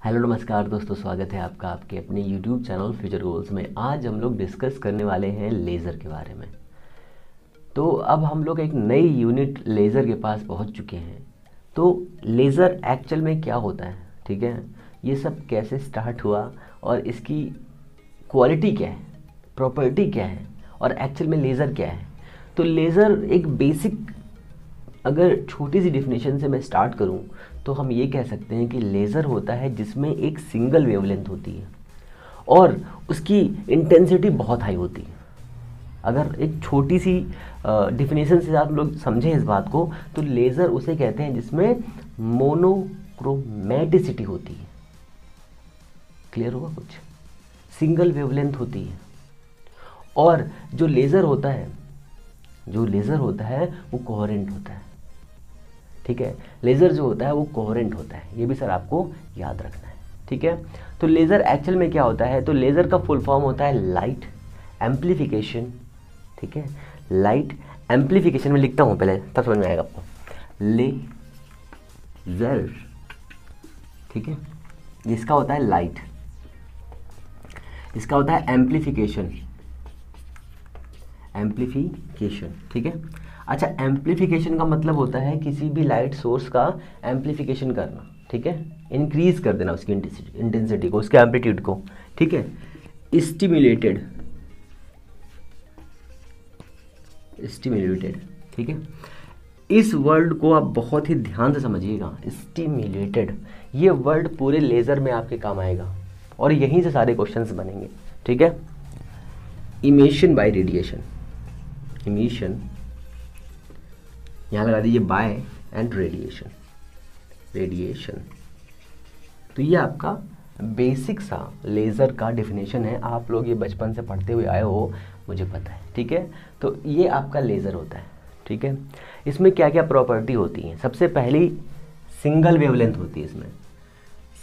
Hello नमस्कार दोस्तों, स्वागत है आपका आपके अपने YouTube चैनल फ्यूचर गोल्स में। आज हम लोग डिस्कस करने वाले हैं लेज़र के बारे में। तो अब हम लोग एक नई यूनिट लेज़र के पास पहुंच चुके हैं। तो लेज़र एक्चुअल में क्या होता है, ठीक है, ये सब कैसे स्टार्ट हुआ और इसकी क्वालिटी क्या है, प्रॉपर्टी क्या है और एक्चुअल में लेज़र क्या है। तो लेज़र एक बेसिक, अगर छोटी सी डिफिनेशन से मैं स्टार्ट करूं तो हम ये कह सकते हैं कि लेज़र होता है जिसमें एक सिंगल वेवलेंथ होती है और उसकी इंटेंसिटी बहुत हाई होती है। अगर एक छोटी सी डिफिनेशन से आप लोग समझें इस बात को, तो लेज़र उसे कहते हैं जिसमें मोनोक्रोमेटिसिटी होती है। क्लियर होगा कुछ? सिंगल वेवलेंथ होती है। और जो लेज़र होता है वो कोहेरेंट होता है। ठीक है, लेज़र जो होता है वो कोहेरेंट होता है। ये भी सर आपको याद रखना है, ठीक है। तो लेज़र एक्चुअल में क्या होता है, तो लेज़र का फुल फॉर्म होता है लाइट एम्प्लीफिकेशन। ठीक है, लाइट एम्प्लीफिकेशन में लिखता हूँ पहले, तब समझ में आएगा आपको। लेज़र, ठीक है, जिसका होता है लाइट, इसका होता है एम्प्लीफिकेशन। ठीक है। अच्छा, एम्प्लीफिकेशन का मतलब होता है किसी भी लाइट सोर्स का एम्प्लीफिकेशन करना, ठीक है, इंक्रीज कर देना उसकी इंटेंसिटी को, उसके एम्पलीट्यूड को, ठीक है। स्टिम्युलेटेड, ठीक है। इस वर्ड को आप बहुत ही ध्यान से समझिएगा, स्टिम्युलेटेड। ये वर्ड पूरे लेज़र में आपके काम आएगा और यहीं से सारे क्वेश्चंस बनेंगे, ठीक है। इमिशन बाय रेडिएशन, इमिशन यहाँ लगा दीजिए बाय एंड रेडिएशन। तो ये आपका बेसिक सा लेज़र का डिफिनेशन है। आप लोग ये बचपन से पढ़ते हुए आए हो, मुझे पता है, ठीक है। तो ये आपका लेज़र होता है, ठीक है। इसमें क्या क्या प्रॉपर्टी होती हैं? सबसे पहली सिंगल वेवलेंथ होती है इसमें,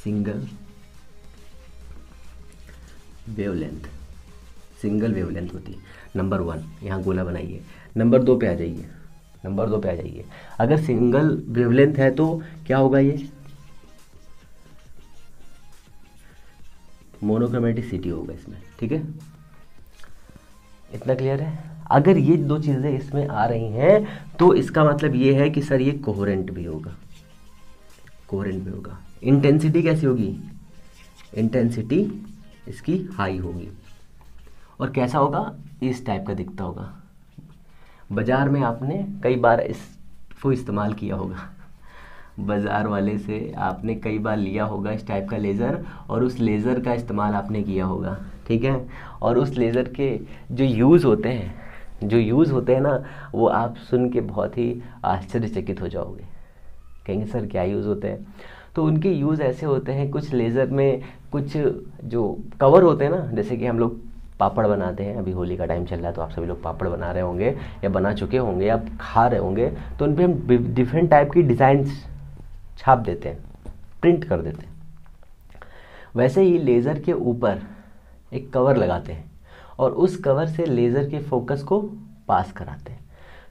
सिंगल वेवलेंथ होती है। नंबर 1, यहाँ गोला बनाइए। नंबर 2 पे आ जाइए, अगर सिंगल वेवलेंथ है तो क्या होगा, ये मोनोक्रोमेटिसिटी होगा इसमें, ठीक है। इतना क्लियर है? अगर ये दो चीज़ें इसमें आ रही हैं तो इसका मतलब ये है कि सर ये कोहेरेंट भी होगा। इंटेंसिटी कैसी होगी? इंटेंसिटी इसकी हाई होगी। और कैसा होगा? इस टाइप का दिखता होगा। बाज़ार में आपने कई बार इसको इस्तेमाल किया होगा, बाज़ार वाले से आपने कई बार लिया होगा इस टाइप का लेज़र, और उस लेज़र का इस्तेमाल आपने किया होगा, ठीक है। और उस लेज़र के जो यूज़ होते हैं ना, वो आप सुन के बहुत ही आश्चर्यचकित हो जाओगे। कहेंगे सर क्या यूज़ होते हैं? तो उनके यूज़ ऐसे होते हैं, कुछ लेज़र में कुछ जो कवर होते हैं ना, जैसे कि हम लोग पापड़ बनाते हैं, अभी होली का टाइम चल रहा है तो आप सभी लोग पापड़ बना रहे होंगे या बना चुके होंगे या खा रहे होंगे, तो उन पर हम डिफरेंट टाइप की डिज़ाइंस छाप देते हैं, प्रिंट कर देते हैं। वैसे ही लेज़र के ऊपर एक कवर लगाते हैं और उस कवर से लेज़र के फोकस को पास कराते हैं।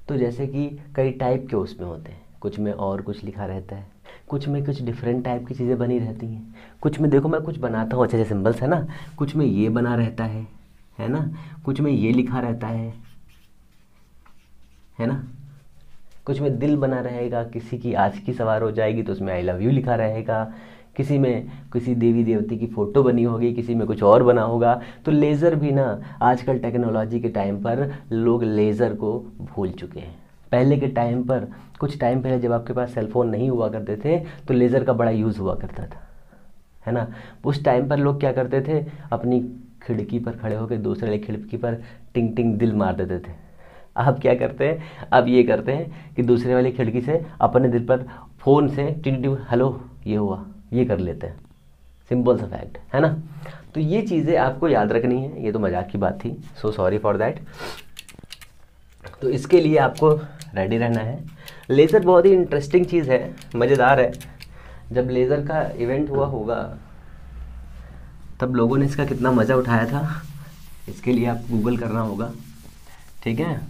तो जैसे कि कई टाइप के उसमें होते हैं, कुछ में और कुछ लिखा रहता है, कुछ में कुछ डिफरेंट टाइप की चीज़ें बनी रहती हैं, कुछ में देखो मैं कुछ बनाता हूँ अच्छे अच्छे सिंबल्स है ना, कुछ में ये बना रहता है ना, कुछ में ये लिखा रहता है ना, कुछ में दिल बना रहेगा, किसी की आज की सवार हो जाएगी तो उसमें आई लव यू लिखा रहेगा, किसी में किसी देवी देवती की फ़ोटो बनी होगी, किसी में कुछ और बना होगा। तो लेज़र भी ना, आजकल टेक्नोलॉजी के टाइम पर लोग लेज़र को भूल चुके हैं। पहले के टाइम पर, कुछ टाइम पहले जब आपके पास सेलफोन नहीं हुआ करते थे तो लेज़र का बड़ा यूज़ हुआ करता था, है ना। उस टाइम पर लोग क्या करते थे, अपनी खिड़की पर खड़े होकर दूसरे वाली खिड़की पर टिंग टिंग दिल मार देते थे। अब क्या करते हैं, अब ये करते हैं कि दूसरे वाली खिड़की से अपने दिल पर फ़ोन से टिंग हेलो ये हुआ, ये कर लेते हैं। सिंपल सा फैक्ट है ना। तो ये चीज़ें आपको याद रखनी है, ये तो मजाक की बात थी, सो सॉरी फॉर दैट। तो इसके लिए आपको रेडी रहना है। लेज़र बहुत ही इंटरेस्टिंग चीज़ है, मज़ेदार है। जब लेज़र का इवेंट हुआ होगा तब लोगों ने इसका कितना मज़ा उठाया था, इसके लिए आप गूगल करना होगा, ठीक है।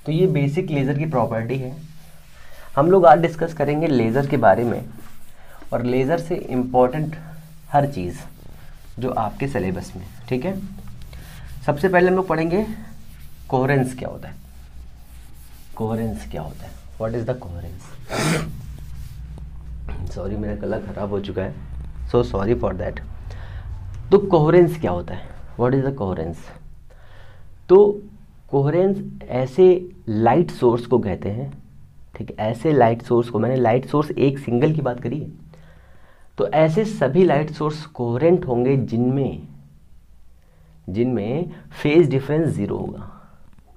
तो ये बेसिक लेज़र की प्रॉपर्टी है। हम लोग आज डिस्कस करेंगे लेज़र के बारे में, और लेज़र से इम्पोर्टेंट हर चीज़ जो आपके सिलेबस में, ठीक है। सबसे पहले हम लोग पढ़ेंगे कोहेरेंस क्या होता है। कोहेरेंस क्या होता है, what is the coherence. Sorry मेरा गला खराब हो चुका है, सो सॉरी फॉर दैट। तो कोहेरेंस क्या होता है, व्हाट इज़ द कोहेरेंस। तो कोहेरेंस ऐसे लाइट सोर्स को कहते हैं, ठीक है, ऐसे लाइट सोर्स को, मैंने लाइट सोर्स एक सिंगल की बात करी है, तो ऐसे सभी लाइट सोर्स कोहेरेंट होंगे जिनमें फेज डिफरेंस ज़ीरो होगा,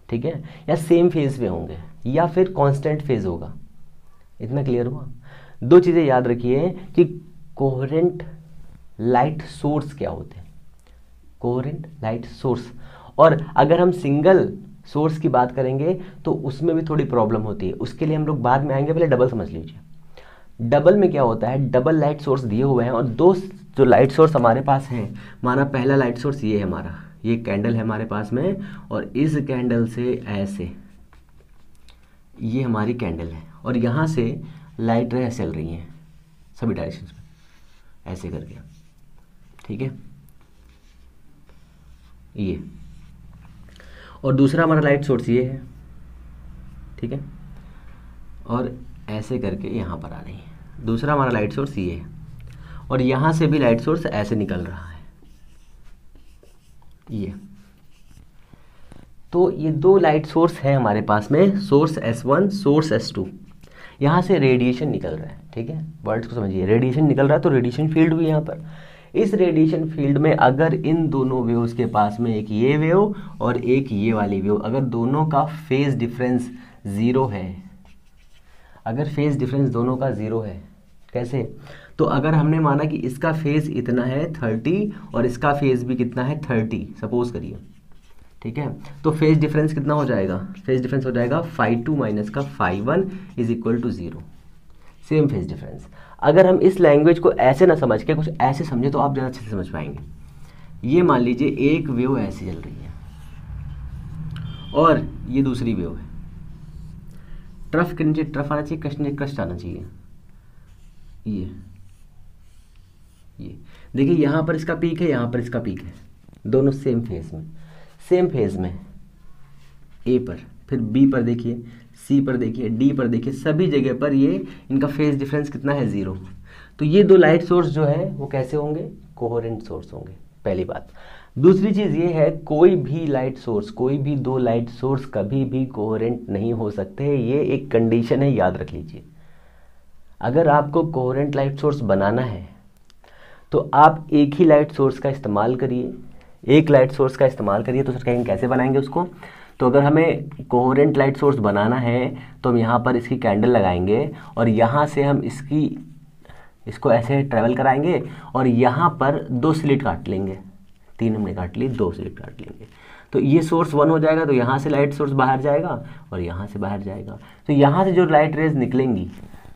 ठीक है, या सेम फेज में होंगे या फिर कांस्टेंट फेज होगा। इतना क्लियर हुआ। दो चीज़ें याद रखिए कि कोहेरेंट लाइट सोर्स क्या होते हैं, कोहेरेंट लाइट सोर्स। और अगर हम सिंगल सोर्स की बात करेंगे तो उसमें भी थोड़ी प्रॉब्लम होती है, उसके लिए हम लोग बाद में आएंगे, पहले डबल समझ लीजिए। डबल में क्या होता है, डबल लाइट सोर्स दिए हुए हैं और दो जो लाइट सोर्स हमारे पास हैं, माना पहला लाइट सोर्स ये है हमारा, ये कैंडल है हमारे पास में, और इस कैंडल से ऐसे ये हमारी कैंडल है, और यहाँ से लाइट रेज चल रही हैं सभी डायरेक्शंस में ऐसे करके, ठीक है, ये। और दूसरा हमारा लाइट सोर्स ये है, ठीक है, और ऐसे करके यहाँ पर आ रही है। दूसरा हमारा लाइट सोर्स ये है, और यहाँ से भी लाइट सोर्स ऐसे निकल रहा है, ये। तो ये दो लाइट सोर्स है हमारे पास में, सोर्स S1, सोर्स S2। यहाँ से रेडिएशन निकल रहा है, ठीक है, वर्ड्स को समझिए, रेडिएशन निकल रहा है, तो रेडिएशन फील्ड भी यहाँ पर। इस रेडिएशन फील्ड में अगर इन दोनों वेव्स के पास में एक ये वेव और एक ये वाली वेव, अगर दोनों का फेज डिफरेंस ज़ीरो है, अगर फेज डिफरेंस दोनों का ज़ीरो है, कैसे, तो अगर हमने माना कि इसका फेज इतना है 30 और इसका फेज भी कितना है 30, सपोज करिए, ठीक है, तो फेज डिफरेंस कितना हो जाएगा, फेज डिफरेंस हो जाएगा φ2 माइनस का φ1 is equal to 0, same phase difference. अगर हम इस लैंग्वेज को ऐसे ना समझ के कुछ ऐसे समझे तो आप ज़्यादा अच्छे से समझ पाएंगे। ये मान लीजिए एक वेव ऐसे चल रही है और ये दूसरी वेव है, ट्रफ के नीचे ट्रफ आना चाहिए, कष्ट नीचे कष्ट आना चाहिए, ये देखिए, यहाँ पर इसका पीक है, यहाँ पर इसका पीक है, दोनों सेम फेज में, सेम फेज में ए पर, फिर बी पर देखिए, सी पर देखिए, डी पर देखिए, सभी जगह पर ये इनका फेज डिफरेंस कितना है, 0। तो ये दो लाइट सोर्स जो है वो कैसे होंगे, कोहेरेंट सोर्स होंगे, पहली बात। दूसरी चीज़ ये है, कोई भी लाइट सोर्स, कोई भी दो लाइट सोर्स कभी भी कोहेरेंट नहीं हो सकते, ये एक कंडीशन है, याद रख लीजिए। अगर आपको कोहेरेंट लाइट सोर्स बनाना है तो आप एक ही लाइट सोर्स का इस्तेमाल करिए, एक लाइट सोर्स का इस्तेमाल करिए। तो सर कहेंगे कैसे बनाएंगे उसको, तो अगर हमें कोहेरेंट लाइट सोर्स बनाना है तो हम यहाँ पर इसकी कैंडल लगाएंगे और यहाँ से हम इसको ऐसे ट्रेवल कराएंगे और यहाँ पर 2 स्लिट काट लेंगे, 3 हमने काट ली, 2 स्लिट काट लेंगे, तो ये सोर्स 1 हो जाएगा, तो यहाँ से लाइट सोर्स बाहर जाएगा और यहाँ से बाहर जाएगा, तो यहाँ से जो लाइट रेज निकलेंगी,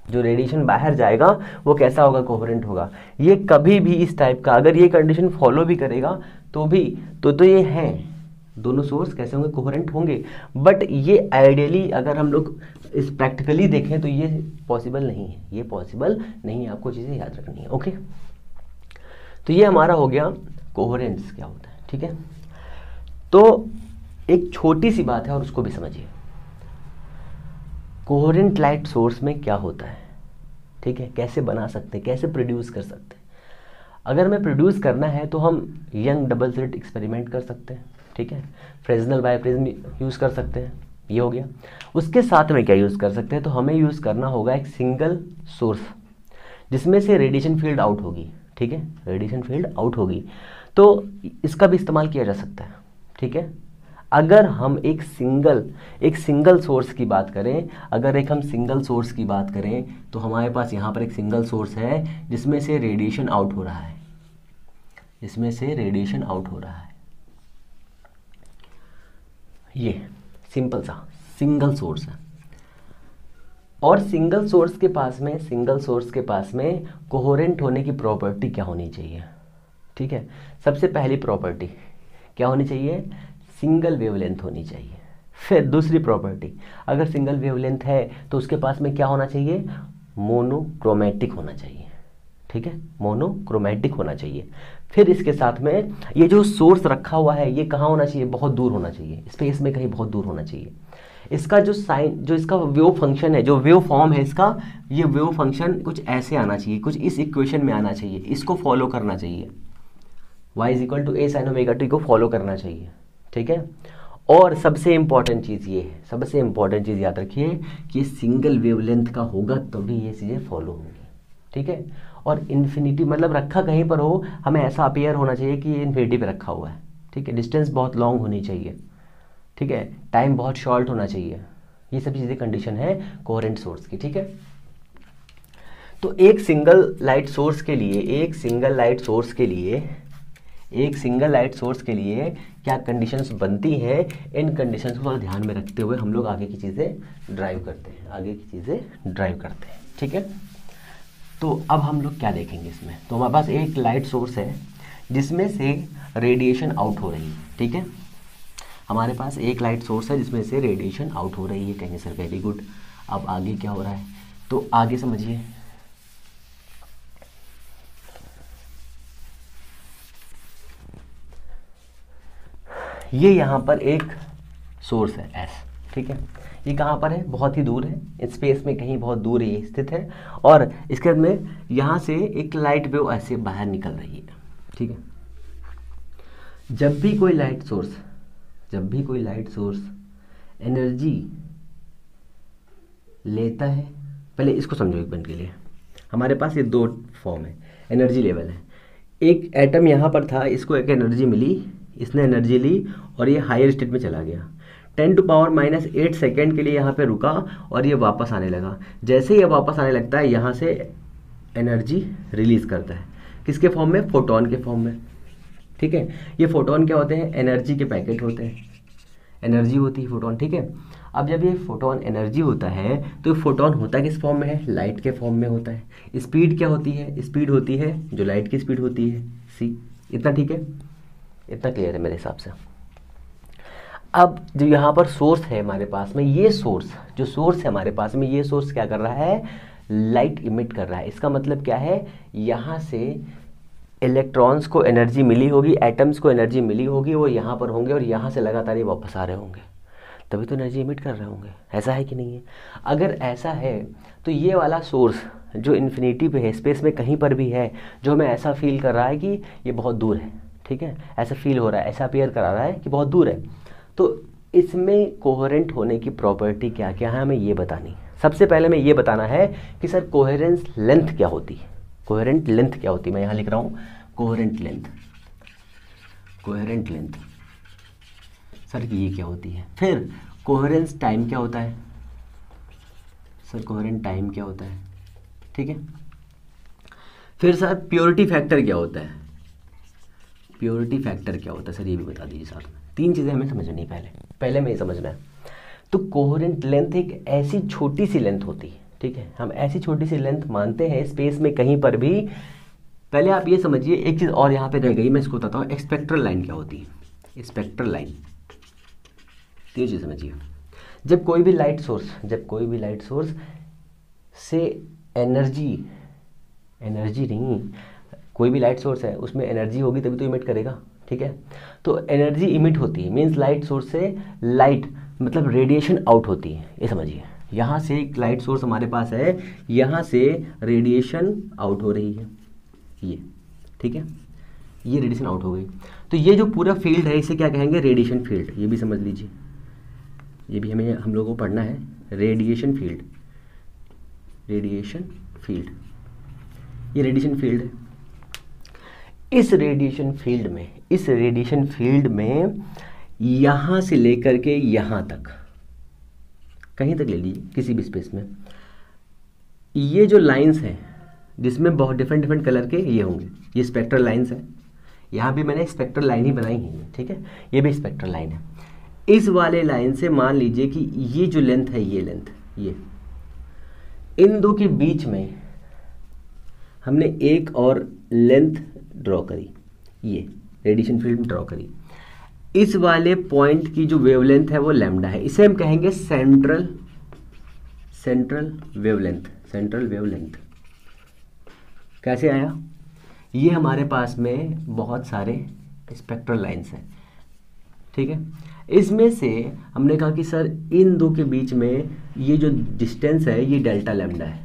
जो रेडिएशन बाहर जाएगा वो कैसा होगा, कोहेरेंट होगा। ये कभी भी इस टाइप का अगर ये कंडीशन फॉलो भी करेगा तो भी तो ये हैं दोनों सोर्स कैसे होंगे, कोहेरेंट होंगे। बट ये आइडियली अगर हम लोग इस प्रैक्टिकली देखें तो ये पॉसिबल नहीं है, ये पॉसिबल नहीं है, आपको चीज़ें याद रखनी है, ओके। तो ये हमारा हो गया कोहेरेंस क्या होता है, ठीक है। तो एक छोटी सी बात है और उसको भी समझिए, कोहेरेंट लाइट सोर्स में क्या होता है, ठीक है, कैसे बना सकते हैं, कैसे प्रोड्यूस कर सकते हैं। अगर हमें प्रोड्यूस करना है तो हम यंग डबल स्लिट एक्सपेरिमेंट कर सकते हैं, ठीक है, फ्रेस्नेल बायोप्रिज्म यूज़ कर सकते हैं, ये हो गया। उसके साथ में क्या यूज़ कर सकते हैं, तो हमें यूज़ करना होगा एक सिंगल सोर्स जिसमें से रेडिएशन फील्ड आउट होगी, ठीक है, रेडिएशन फील्ड आउट होगी, तो इसका भी इस्तेमाल किया जा सकता है, ठीक है। अगर हम एक सिंगल सोर्स की बात करें, अगर हम सिंगल सोर्स की बात करें तो हमारे पास यहाँ पर एक सिंगल सोर्स है जिसमें से रेडिएशन आउट हो रहा है, इसमें से रेडिएशन आउट हो रहा है, ये सिंपल सा सिंगल सोर्स है। और सिंगल सोर्स के पास में कोहेरेंट होने की प्रॉपर्टी क्या होनी चाहिए, ठीक है। सबसे पहली प्रॉपर्टी क्या होनी चाहिए, सिंगल वेवलेंथ होनी चाहिए। फिर दूसरी प्रॉपर्टी, अगर सिंगल वेवलेंथ है तो उसके पास में क्या होना चाहिए, मोनोक्रोमेटिक होना चाहिए, ठीक है, मोनोक्रोमेटिक होना चाहिए। फिर इसके साथ में ये जो सोर्स रखा हुआ है ये कहाँ होना चाहिए, बहुत दूर होना चाहिए, स्पेस में कहीं बहुत दूर होना चाहिए। इसका जो साइन, जो इसका वेव फंक्शन है, जो वेव फॉर्म है इसका, ये वेव फंक्शन कुछ ऐसे आना चाहिए, कुछ इस इक्वेशन में आना चाहिए, इसको फॉलो करना चाहिए, y equal to a sine omega t को फॉलो करना चाहिए, ठीक है। और सबसे इंपॉर्टेंट चीज़ ये है, सबसे इंपॉर्टेंट चीज़ याद रखिए कि ये सिंगल वेवलेंथ का होगा तभी ये चीज़ें फॉलो होंगी, ठीक है। और इन्फिनिटी मतलब रखा कहीं पर हो, हमें ऐसा अपीयर होना चाहिए कि ये इन्फिनिटी पे रखा हुआ है, ठीक है। डिस्टेंस बहुत लॉन्ग होनी चाहिए, ठीक है। टाइम बहुत शॉर्ट होना चाहिए। ये सब चीज़ें कंडीशन है कोहेरेंट सोर्स की, ठीक है। तो एक सिंगल लाइट सोर्स के लिए, एक सिंगल लाइट सोर्स के लिए क्या कंडीशंस बनती हैं, इन कंडीशंस को ध्यान में रखते हुए हम लोग आगे की चीज़ें ड्राइव करते हैं, ठीक है। तो अब हम लोग क्या देखेंगे इसमें, तो हमारे पास एक लाइट सोर्स है जिसमें से रेडिएशन आउट हो रही है, ठीक है। हमारे पास एक लाइट सोर्स है जिसमें से रेडिएशन आउट हो रही है, कहेंगे सर वेरी गुड। अब आगे क्या हो रहा है, तो आगे समझिए। ये यहाँ पर एक सोर्स है एस, ठीक है। ये कहाँ पर है, बहुत ही दूर है, स्पेस में कहीं बहुत दूर ये स्थित है। और इसके बाद में यहाँ से एक लाइट वेव ऐसे बाहर निकल रही है, ठीक है। जब भी कोई लाइट सोर्स एनर्जी लेता है, पहले इसको समझो एक मिनट के लिए। हमारे पास ये दो फॉर्म है, एनर्जी लेवल है। एक एटम यहाँ पर था, इसको एक एनर्जी मिली, इसने एनर्जी ली और ये हायर स्टेट में चला गया। 10⁻⁸ सेकेंड के लिए यहाँ पे रुका और ये वापस आने लगा। जैसे ये वापस आने लगता है, यहाँ से एनर्जी रिलीज करता है, किसके फॉर्म में, फोटोन के फॉर्म में, ठीक है। ये फोटोन क्या होते हैं, एनर्जी के पैकेट होते हैं, एनर्जी होती है फोटोन, ठीक है। अब जब ये फोटोन एनर्जी होता है तो फोटोन होता है किस फॉर्म में है, लाइट के फॉर्म में होता है। स्पीड क्या होती है, स्पीड होती है जो लाइट की स्पीड होती है, सी। इतना ठीक है, इतना क्लियर है मेरे हिसाब से। अब जो यहाँ पर सोर्स है हमारे पास में, ये सोर्स जो सोर्स है हमारे पास में, ये सोर्स क्या कर रहा है, लाइट इमिट कर रहा है। इसका मतलब क्या है, यहाँ से इलेक्ट्रॉन्स को एनर्जी मिली होगी, एटम्स को एनर्जी मिली होगी, वो यहाँ पर होंगे और यहाँ से लगातार ये वापस आ रहे होंगे, तभी तो एनर्जी इमिट कर रहे होंगे। ऐसा है कि नहीं है? अगर ऐसा है तो ये वाला सोर्स जो इन्फिनिटी पे है, स्पेस में कहीं पर भी है, जो हमें ऐसा फील कर रहा है कि ये बहुत दूर है, ठीक है, ऐसा फील हो रहा है, ऐसा अपीयर करा रहा है कि बहुत दूर है, तो इसमें कोहेरेंट होने की प्रॉपर्टी क्या क्या है हमें ये बतानी। सबसे पहले मैं ये बताना है कि सर कोहेरेंस लेंथ क्या होती है, कोहेरेंट लेंथ क्या होती है। मैं यहाँ लिख रहा हूँ coherent length, coherent length sir की ये क्या होती है। फिर कोहेरेंस टाइम क्या होता है, सर कोहेरेंट टाइम क्या होता है, ठीक है। फिर सर प्योरिटी फैक्टर क्या होता है, प्योरिटी फैक्टर क्या होता है सर ये भी बता दीजिए साथ में। तीन चीज़ें हमें समझनी है, पहले में ये समझना है। तो कोहेरेंट लेंथ एक ऐसी छोटी सी लेंथ होती है, ठीक है, हम ऐसी छोटी सी लेंथ मानते हैं स्पेस में कहीं पर भी। पहले आप ये समझिए, एक चीज़ और यहाँ पे रह गई, मैं इसको बताता हूँ। स्पेक्ट्रल लाइन क्या होती है, स्पेक्ट्रल लाइन, तीन चीज़ समझिए। जब कोई भी लाइट सोर्स से एनर्जी नहीं, कोई भी लाइट सोर्स है उसमें एनर्जी होगी तभी तो इमिट करेगा, ठीक है। तो एनर्जी इमिट होती है, मीन्स लाइट सोर्स से लाइट मतलब रेडिएशन आउट होती है, ये समझिए। यहाँ से एक लाइट सोर्स हमारे पास है, यहाँ से रेडिएशन आउट हो रही है, ये ठीक है, ये रेडिएशन आउट हो गई। तो ये जो पूरा फील्ड है इसे क्या कहेंगे, रेडिएशन फील्ड। ये भी समझ लीजिए, ये भी हम लोगों को पढ़ना है, रेडिएशन फील्ड, रेडिएशन फील्ड, ये रेडिएशन फील्ड है। इस रेडिएशन फील्ड में यहाँ से लेकर के यहाँ तक, कहीं तक ले लीजिए किसी भी स्पेस में, ये जो लाइंस हैं जिसमें बहुत डिफरेंट कलर के ये होंगे, ये स्पेक्ट्रल लाइंस हैं। यहाँ भी मैंने स्पेक्ट्रल लाइन ही बनाई है, ठीक है, ये भी स्पेक्ट्रल लाइन है। इस वाले लाइन से मान लीजिए कि ये जो लेंथ है, ये लेंथ, ये इन दो के बीच में हमने एक और लेंथ ड्रॉ करी, ये रेडिएशन फील्ड में ड्रॉ करी। इस वाले पॉइंट की जो वेवलेंथ है वो लैम्डा है, इसे हम कहेंगे सेंट्रल वेवलेंथ, सेंट्रल वेवलेंथ। कैसे आया? ये हमारे पास में बहुत सारे स्पेक्ट्रल लाइंस हैं, ठीक है। इसमें से हमने कहा कि सर इन दो के बीच में ये जो डिस्टेंस है ये डेल्टा लैम्डा है।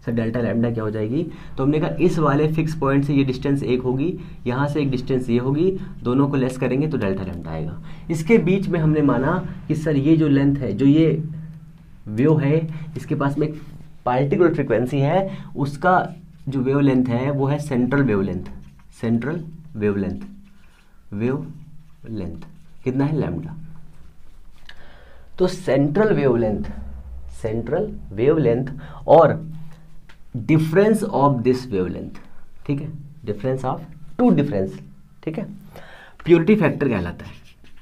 सर डेल्टा लैम्डा क्या हो जाएगी? तो हमने कहा इस वाले फिक्स पॉइंट से ये डिस्टेंस एक होगी, यहाँ से एक डिस्टेंस ये होगी, दोनों को लेस करेंगे तो डेल्टा लैम्डा आएगा। इसके बीच में हमने माना कि सर ये जो लेंथ है, जो ये वेव है, इसके पास में एक पार्टिकुलर फ्रिक्वेंसी है, उसका जो वेव लेंथ है वो है central wave length. Central wave length, wave length कितना है? लैम्डा। तो सेंट्रल वेव लेंथ और difference of this wave length, ठीक है, डिफरेंस ऑफ टू डिफरेंस, ठीक है, प्योरिटी फैक्टर कहलाता है।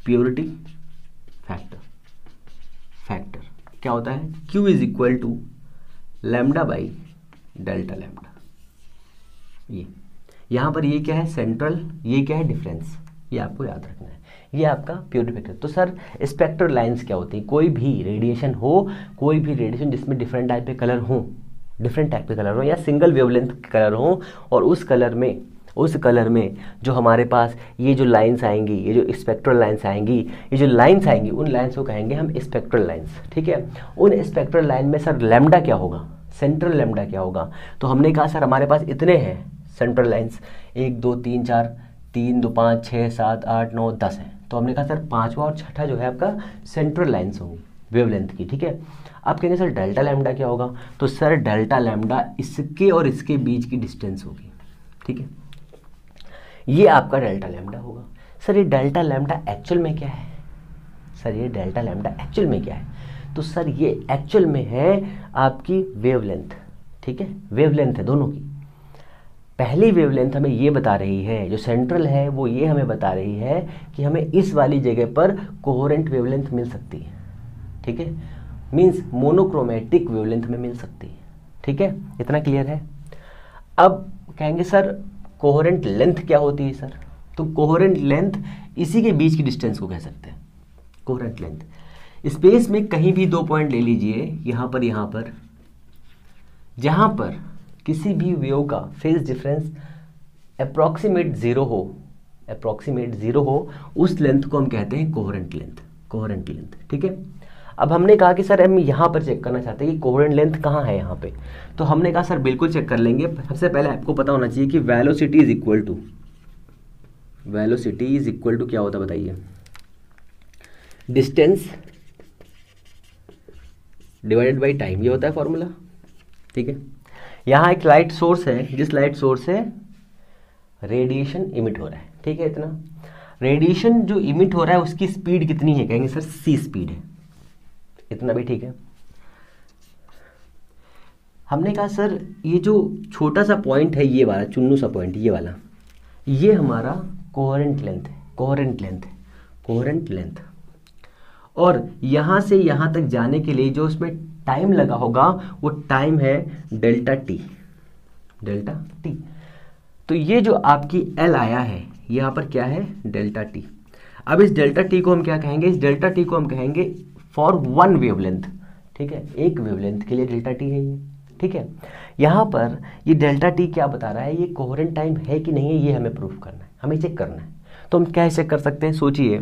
प्योरिटी फैक्टर क्या होता है? Q is equal to lambda by delta lambda. ये यहाँ पर ये क्या है? सेंट्रल, ये क्या है? डिफरेंस। ये आपको याद रखना है, ये आपका प्योरिटी फैक्टर। तो सर स्पेक्ट्रल लाइंस क्या होती है? कोई भी रेडिएशन हो, कोई भी रेडिएशन जिसमें डिफरेंट टाइप के कलर हो, या सिंगल वेवलेंथ के कलर हो, और उस कलर में जो हमारे पास ये जो लाइंस आएंगी, ये जो स्पेक्ट्रल लाइंस आएंगी, उन लाइंस को कहेंगे हम स्पेक्ट्रल लाइंस, ठीक है। उन स्पेक्ट्रल लाइन में सर लैम्डा क्या होगा? सेंट्रल लैम्डा क्या होगा? तो हमने कहा सर हमारे पास इतने हैं सेंट्रल लाइंस, 1 2 3 4, 3 2 5 6 7 8 9 10 हैं। तो हमने कहा सर पांचवा और छठा जो है आपका सेंट्रल लाइंस होंगी वेवलेंथ की, ठीक है। आप कहेंगे सर डेल्टा लैम्डा क्या होगा? तो सर डेल्टा लैम्डा इसके और इसके बीच की डिस्टेंस होगी, ठीक है, ये आपका डेल्टा लैम्डा होगा। सर ये डेल्टा लैम्डा एक्चुअल में क्या है? तो सर ये एक्चुअल में है आपकी वेवलेंथ, ठीक है, वेवलेंथ है दोनों की। पहली वेवलेंथ हमें ये बता रही है, जो सेंट्रल है वो ये हमें बता रही है कि हमें इस वाली जगह पर कोहेरेंट वेवलेंथ मिल सकती है, ठीक है, मींस मोनोक्रोमेटिक वेवलेंथ में मिल सकती है, ठीक है, इतना क्लियर है। अब कहेंगे सर कोहेरेंट लेंथ क्या होती है? सर तो कोहेरेंट लेंथ इसी के बीच की डिस्टेंस को कह सकते हैं कोहेरेंट लेंथ। स्पेस में कहीं भी 2 पॉइंट ले लीजिए, यहाँ पर, जहाँ पर किसी भी वेव का फेज डिफरेंस अप्रॉक्सीमेट जीरो हो, उस लेंथ को हम कहते हैं कोहेरेंट लेंथ, ठीक है। अब हमने कहा कि सर हम यहाँ पर चेक करना चाहते हैं कि कोहेरेंट लेंथ कहाँ है यहाँ पे, तो हमने कहा सर बिल्कुल चेक कर लेंगे। सबसे पहले आपको पता होना चाहिए कि वेलोसिटी इज इक्वल टू क्या होता है बताइए? डिस्टेंस डिवाइडेड बाई टाइम, ये होता है फॉर्मूला, ठीक है। यहाँ एक लाइट सोर्स है, जिस लाइट सोर्स से रेडिएशन इमिट हो रहा है, ठीक है, इतना रेडिएशन जो इमिट हो रहा है उसकी स्पीड कितनी है? कहेंगे सर c स्पीड है, इतना भी ठीक है। हमने कहा सर ये जो छोटा सा पॉइंट है, ये वाला चुन्नू सा पॉइंट, ये वाला, ये हमारा कोहेरेंट लेंथ, और यहाँ से यहाँ तक जाने के लिए जो उसमें टाइम लगा होगा वो टाइम है डेल्टा टी। तो ये जो आपकी L आया है यहाँ पर क्या है? Delta T. अब इस डेल्टा टी को हम क्या कहेंगे? इस डेल्टा टी को हम कहेंगे फॉर वन वेवलेंथ, ठीक है, एक वेवलेंथ के लिए डेल्टा टी है ये, ठीक है। यहाँ पर ये डेल्टा टी क्या बता रहा है? ये कोहेरेंट टाइम है कि नहीं है, ये हमें प्रूफ करना है, हमें चेक करना है। तो हम क्या चेक कर सकते हैं? सोचिए,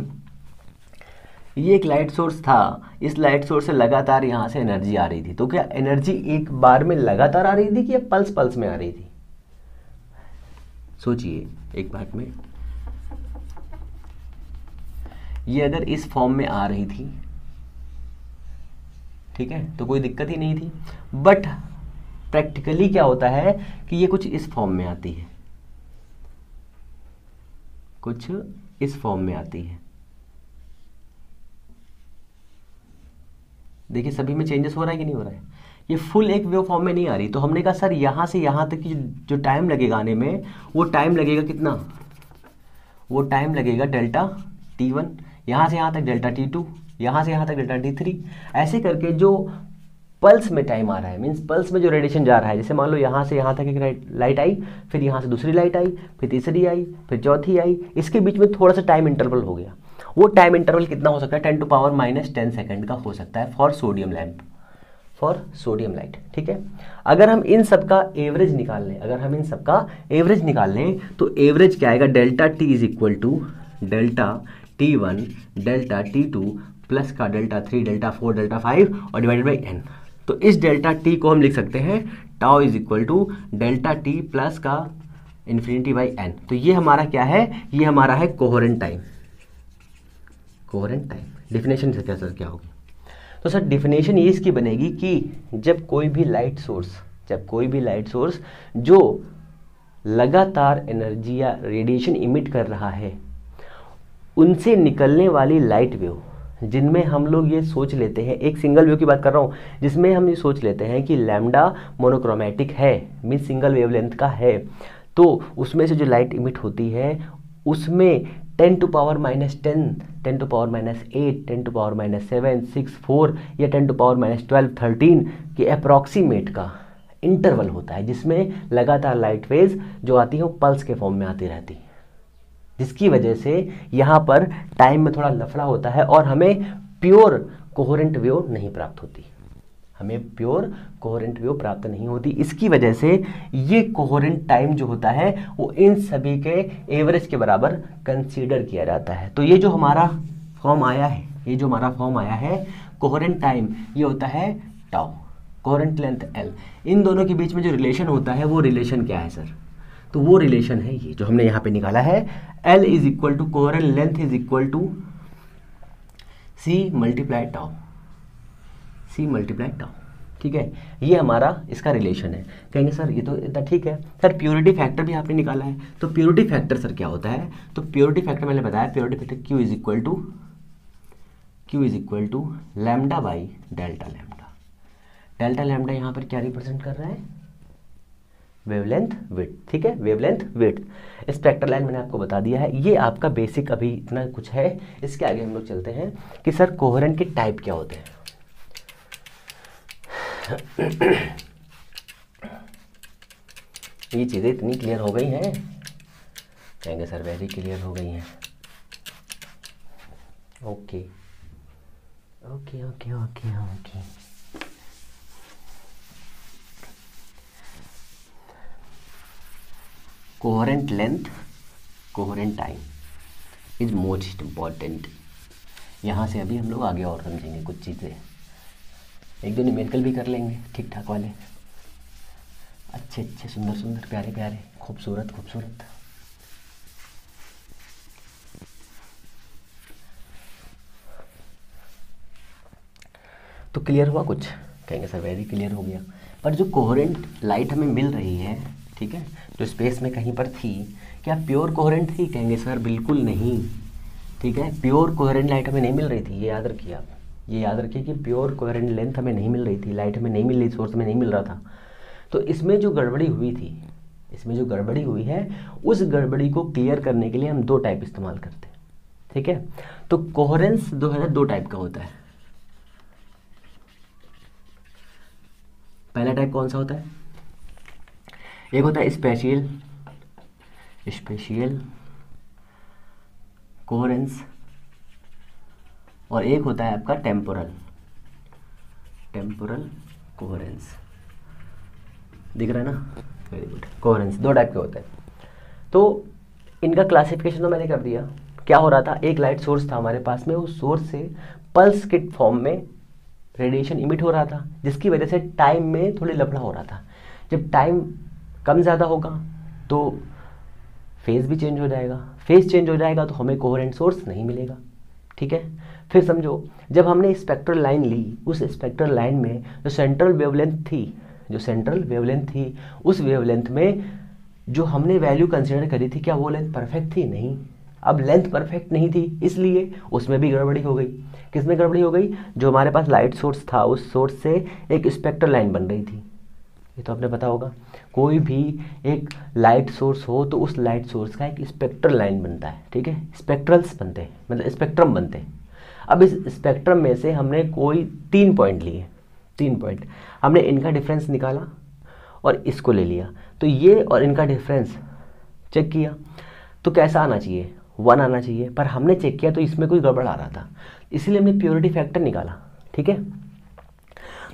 ये एक लाइट सोर्स था, इस लाइट सोर्स से लगातार यहाँ से एनर्जी आ रही थी, तो क्या एनर्जी एक बार में लगातार आ रही थी कि पल्स में आ रही थी? सोचिए एक बात में, ये अगर इस फॉर्म में आ रही थी, ठीक है, तो कोई दिक्कत ही नहीं थी। बट प्रैक्टिकली क्या होता है कि ये कुछ इस फॉर्म में आती है, देखिए सभी में चेंजेस हो रहा है कि नहीं हो रहा है? ये फुल एक वेव फॉर्म में नहीं आ रही। तो हमने कहा सर यहाँ से यहाँ तक की जो टाइम लगेगा आने में, वो टाइम लगेगा कितना? वो टाइम लगेगा डेल्टा t1, यहाँ से यहाँ तक डेल्टा t2, यहाँ से यहाँ तक डेल्टा t3, ऐसे करके जो पल्स में टाइम आ रहा है, मीन्स पल्स में जो रेडिएशन जा रहा है, जैसे मान लो यहाँ से यहाँ तक एक लाइट आई, फिर यहाँ से दूसरी लाइट आई, फिर तीसरी आई, फिर चौथी आई, इसके बीच में थोड़ा सा टाइम इंटरवल हो गया। वो टाइम इंटरवल कितना हो सकता है? 10⁻⁻10 सेकंड का हो सकता है फॉर फॉर सोडियम लाइट, ठीक है। अगर हम इन सब का एवरेज निकाल लें, तो एवरेज क्या आएगा, delta t is equal to delta T1 delta T2 plus का डेल्टा 3 डेल्टा 4 डेल्टा 5 और डिवाइडेड बाई n। तो इस डेल्टा टी को हम लिख सकते हैं tau is equal to delta t plus का इन्फिनिटी बाई n। तो ये हमारा क्या है, ये हमारा है कोहेरेंट टाइम। डेफिनेशन से क्या होगी, तो सर डेफिनेशन ये इसकी बनेगी कि जब कोई भी लाइट सोर्स जो लगातार एनर्जी या रेडिएशन इमिट कर रहा है, उनसे निकलने वाली लाइट वेव, जिनमें हम लोग ये सोच लेते हैं, एक सिंगल वेव की बात कर रहा हूँ, जिसमें हम ये सोच लेते हैं कि लैम्डा मोनोक्रोमैटिक है, मीन सिंगल वेवलेंथ का है, तो उसमें से जो लाइट इमिट होती है उसमें 10 to power -10, 10 to power -8, 10 to power -7, 6, 4 या 10 टू पावर -12, 13 के अप्रॉक्सीमेट का इंटरवल होता है, जिसमें लगातार लाइट वेव्स जो आती हैं वो पल्स के फॉर्म में आती रहती है, जिसकी वजह से यहाँ पर टाइम में थोड़ा लफड़ा होता है और हमें प्योर कोहेरेंट वेव नहीं प्राप्त होती। इसकी वजह से ये कोहेरेंट टाइम जो होता है वो इन सभी के एवरेज के बराबर कंसीडर किया जाता है। तो ये जो हमारा फॉर्म आया है, कोहेरेंट टाइम, ये होता है टाउ, कोहेरेंट लेंथ L। इन दोनों के बीच में जो रिलेशन होता है वो रिलेशन क्या है सर, तो वो रिलेशन है ये जो हमने यहाँ पे निकाला है, L is equal to coherent length is equal to C multiply tau, ठीक है। ये हमारा इसका रिलेशन है। कहेंगे सर ये तो इतना ठीक है सर, प्योरिटी फैक्टर भी आपने निकाला है, तो प्योरिटी फैक्टर सर क्या होता है, तो प्योरिटी फैक्टर मैंने बताया, purity factor Q is equal to lambda by delta lambda यहाँ पर क्या रिप्रेजेंट कर रहा है, वेवलेंथ विड्थ, ठीक है, वेवलेंथ विड्थ। स्पेक्ट्रल लाइन मैंने आपको बता दिया है, ये आपका बेसिक अभी इतना कुछ है। इसके आगे हम लोग चलते हैं कि सर कोहेरेंट के टाइप क्या होते हैं। ये चीज़ें इतनी क्लियर हो गई हैं, कहेंगे सर वेरी क्लियर हो गई हैं। Okay. Coherent length, coherent time is most important. यहाँ से अभी हम लोग आगे और समझेंगे कुछ चीज़ें, एक दो न्यूमेरिकल भी कर लेंगे ठीक ठाक वाले, अच्छे सुंदर प्यारे खूबसूरत। तो क्लियर हुआ कुछ, कहेंगे सर वेरी क्लियर हो गया। पर जो कोहेरेंट लाइट हमें मिल रही है, ठीक है, जो स्पेस में कहीं पर थी, क्या प्योर कोहेरेंट थी, कहेंगे सर बिल्कुल नहीं, ठीक है। प्योर कोहेरेंट लाइट हमें नहीं मिल रही थी, ये याद रखिए आप, ये याद रखिए कि प्योर कोहेरेंट लेंथ हमें नहीं मिल रही थी, लाइट हमें नहीं मिल रही, सोर्स में नहीं मिल रहा था। तो इसमें जो गड़बड़ी हुई है, उस गड़बड़ी को क्लियर करने के लिए हम दो टाइप इस्तेमाल करते हैं, ठीक है। तो कोहेरेंस दो टाइप का होता है। पहला टाइप कौन सा होता है, एक होता है स्पेशियल कोहेरेंस, और एक होता है आपका टेम्पोरल कोहेरेंस। दिख रहा है ना, वेरी गुड। कोहेरेंस दो टाइप के होते हैं। तो इनका क्लासिफिकेशन तो मैंने कर दिया। क्या हो रहा था, एक लाइट सोर्स था हमारे पास में, उस सोर्स से पल्स के फॉर्म में रेडिएशन इमिट हो रहा था, जिसकी वजह से टाइम में थोड़ी लफड़ा हो रहा था। जब टाइम कम ज़्यादा होगा तो फेज भी चेंज हो जाएगा, फेज चेंज हो जाएगा तो हमें कोहेरेंट सोर्स नहीं मिलेगा, ठीक है। फिर समझो, जब हमने स्पेक्ट्रल लाइन ली, उस स्पेक्ट्रल लाइन में जो सेंट्रल वेवलेंथ थी, उस वेवलेंथ में जो हमने वैल्यू कंसिडर करी थी, क्या वो लेंथ परफेक्ट थी? नहीं। अब लेंथ परफेक्ट नहीं थी, इसलिए उसमें भी गड़बड़ी हो गई। किसमें गड़बड़ी हो गई? जो हमारे पास लाइट सोर्स था, उस सोर्स से एक स्पेक्ट्रल लाइन बन रही थी। ये तो आपने पता होगा, कोई भी एक लाइट सोर्स हो तो उस लाइट सोर्स का एक स्पेक्ट्रल लाइन बनता है, ठीक है। स्पेक्ट्रल्स बनते हैं, मतलब स्पेक्ट्रम बनते हैं। अब इस स्पेक्ट्रम में से हमने कोई 3 पॉइंट लिए, 3 पॉइंट, हमने इनका डिफरेंस निकाला और इसको ले लिया। तो ये और इनका डिफरेंस चेक किया तो कैसा आना चाहिए? 1 आना चाहिए, पर हमने चेक किया तो इसमें कोई गड़बड़ आ रहा था, इसीलिए हमने प्योरिटी फैक्टर निकाला, ठीक है।